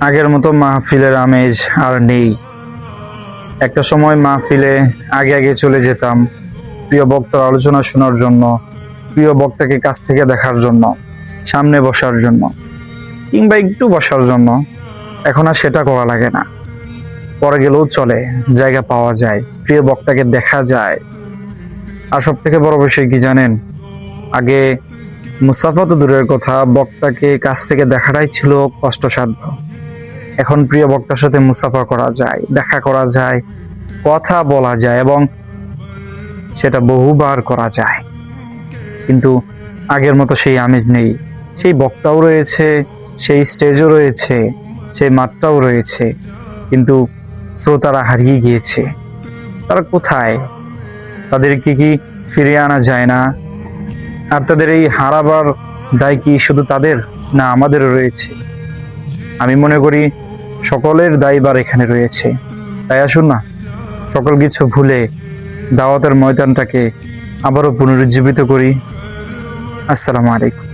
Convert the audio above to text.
আগের মতো মাহফিলের আমেজ আর নেই। একটা সময় মাহফিলে আগে আগে চলে যেতাম প্রিয় বক্তার আলোচনা শোনার জন্য, প্রিয় বক্তাকে কাছ থেকে দেখার জন্য, সামনে বসার জন্য কিংবা একটু বসার জন্য। এখন আর সেটা করা লাগে না। পরে গেলেও চলে, জায়গা পাওয়া যায়, প্রিয় বক্তাকে দেখা যায়। আর সব থেকে বড় বিষয় কি জানেন? আগে মুসাফা তো দূরের কথা, বক্তাকে কাছ থেকে দেখাটাই ছিল কষ্টসাধ্য। এখন প্রিয় বক্তার সাথে মুসাফা করা যায়, দেখা করা যায়, কথা বলা যায় এবং সেটা বহুবার করা যায়। কিন্তু আগের মতো সেই আমেজ নেই। সেই বক্তাও রয়েছে, সেই স্টেজও রয়েছে, সেই মাঠটাও রয়েছে, কিন্তু শ্রোতারা হারিয়ে গিয়েছে। তারা কোথায়? তাদেরকে কি ফিরিয়ে আনা যায় না? আর তাদের এই হারাবার দায় কি শুধু তাদের, না আমাদেরও রয়েছে? আমি মনে করি সকলের দায়ভার এখানে রয়েছে। তাই আসুন না, সকল কিছু ভুলে দাওয়াতের ময়দানটাকে আবারও পুনরুজ্জীবিত করি। আসসালামু আলাইকুম।